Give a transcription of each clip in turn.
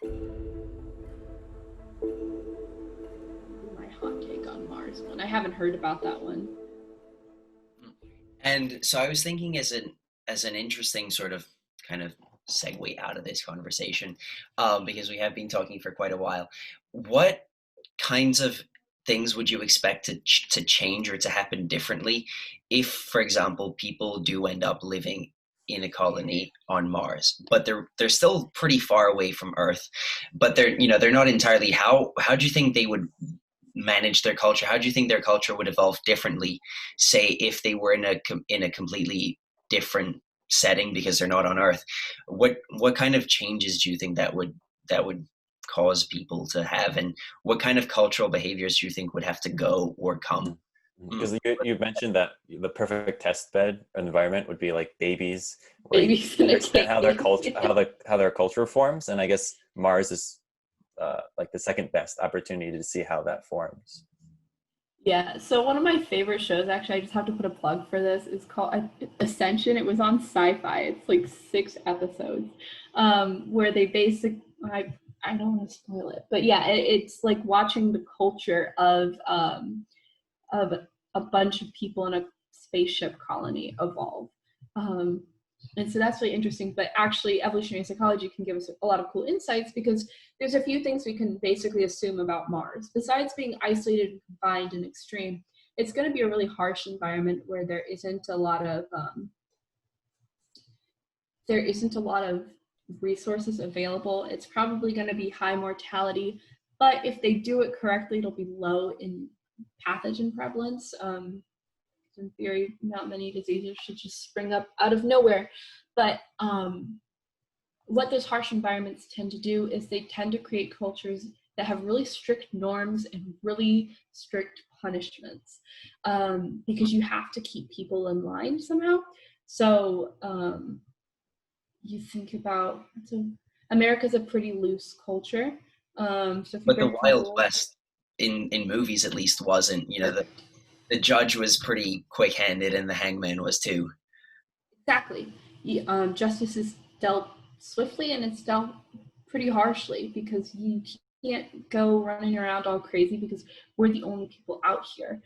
My hot take on Mars one. I haven't heard about that one. And so I was thinking as an interesting sort of kind of segue out of this conversation, because we have been talking for quite a while. What kinds of things would you expect to change or to happen differently if, for example, people do end up living in a colony on Mars, but they're still pretty far away from Earth, but they're not entirely. How do you think they would manage their culture? How do you think their culture would evolve differently, say, if they were in a completely different setting because they're not on Earth? What kind of changes do you think that would cause people to have, and what kind of cultural behaviors do you think would have to go or come? Mm. Because you mentioned that the perfect test bed environment would be like babies, where you Babies in a understand how their cave. culture, how their culture forms, and I guess Mars is like the second best opportunity to see how that forms. Yeah, so one of my favorite shows, actually, I just have to put a plug for this, is called Ascension. It was on Sci-Fi. It's like 6 episodes, where they I don't want to spoil it, but yeah, it's like watching the culture of a bunch of people in a spaceship colony evolve. Um, and so that's really interesting. But actually, evolutionary psychology can give us a lot of cool insights, because there's a few things we can basically assume about Mars. Besides being isolated, confined, and extreme, it's going to be a really harsh environment where there isn't a lot of resources available. It's probably going to be high mortality, but if they do it correctly, it'll be low in pathogen prevalence. In theory, not many diseases should just spring up out of nowhere. But what those harsh environments tend to do is they tend to create cultures that have really strict norms and really strict punishments, because you have to keep people in line somehow. So you think about, America's a pretty loose culture. So if you But the break the Wild rules, West, in movies at least, wasn't. The judge was pretty quick-handed, and the hangman was too. exactly. Justice is dealt swiftly and it's dealt pretty harshly, because you can't go running around all crazy because we're the only people out here.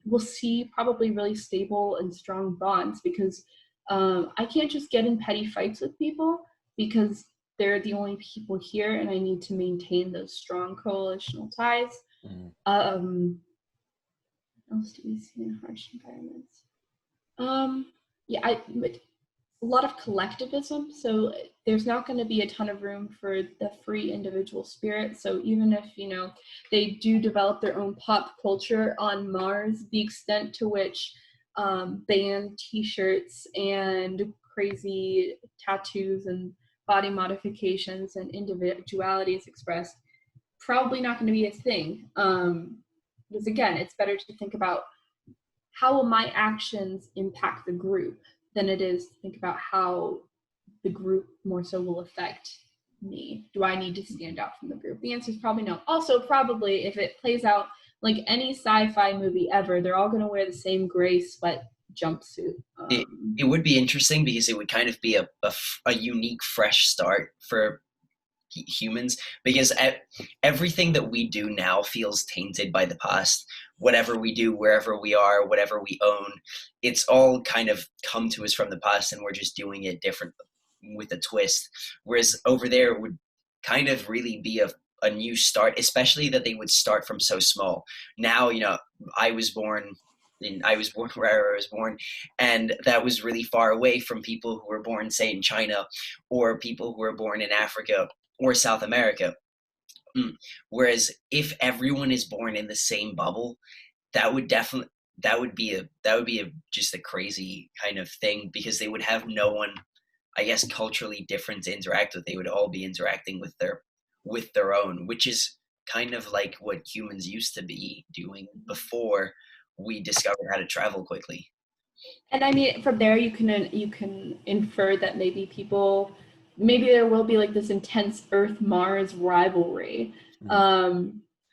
We'll see probably really stable and strong bonds, because I can't just get in petty fights with people because they're the only people here, and I need to maintain those strong coalitional ties. Mm. What else do we see in harsh environments? Yeah, a lot of collectivism. So there's not going to be a ton of room for the free individual spirit. So even if, they do develop their own pop culture on Mars, the extent to which band t-shirts and crazy tattoos and body modifications and individuality is expressed, probably not going to be a thing. Because again, it's better to think about how will my actions impact the group than it is to think about how the group more so will affect me. Do I need to stand out from the group? The answer is probably no. Also, probably if it plays out like any sci-fi movie ever, they're all going to wear the same gray sweat jumpsuit. It would be interesting because it would kind of be a unique, fresh start for humans, because everything that we do now feels tainted by the past. Whatever we do, wherever we are, whatever we own, it's all kind of come to us from the past, and we're just doing it different with a twist. Whereas over there, it would kind of really be a new start, especially that they would start from so small. Now, I was born I was born where I was born, and that was really far away from people who were born, say, in China, or people who were born in Africa or South America. Whereas if everyone is born in the same bubble, that would definitely just a crazy kind of thing, because they would have no one, I guess, culturally different to interact with. They would all be interacting with their own, which is kind of like what humans used to be doing before we discovered how to travel quickly. And I mean, from there you can infer that maybe there will be like this intense Earth Mars rivalry,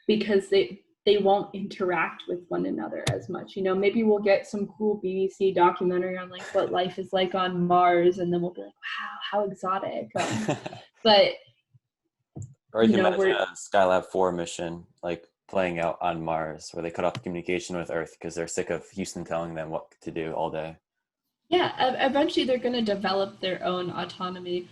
because they won't interact with one another as much. Maybe we'll get some cool BBC documentary on like what life is like on Mars, and then we'll be like, wow, how exotic. But Or you You can know, imagine we're a Skylab 4 mission like playing out on Mars, where they cut off communication with Earth because they're sick of Houston telling them what to do all day. yeah. Eventually, they're going to develop their own autonomy.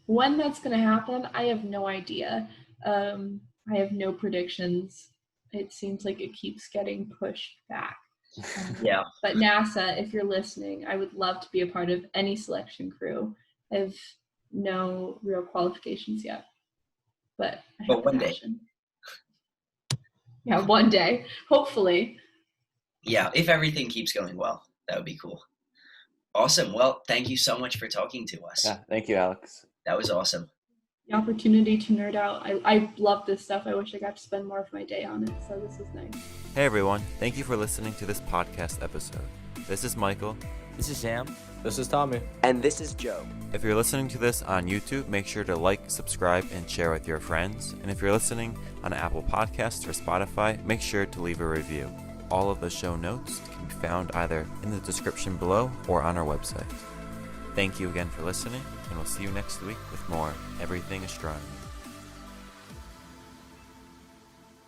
When that's going to happen, I have no idea. I have no predictions. It seems like it keeps getting pushed back. Yeah. But NASA, if you're listening, I would love to be a part of any selection crew. I have no real qualifications yet, but I have But the one day. passion. Yeah, one day, hopefully. Yeah, if everything keeps going well, that would be cool. Awesome. Well, thank you so much for talking to us. Yeah, thank you, Alex. That was awesome. The opportunity to nerd out. I love this stuff. I wish I got to spend more of my day on it, so this is nice. Hey everyone, thank you for listening to this podcast episode. This is Michael. This is Sam. This is Tommy. And this is Joe. If you're listening to this on YouTube, make sure to like, subscribe, and share with your friends. And if you're listening on Apple Podcasts or Spotify, make sure to leave a review. All of the show notes can be found either in the description below or on our website. Thank you again for listening, and we'll see you next week with more Everything Astronomy.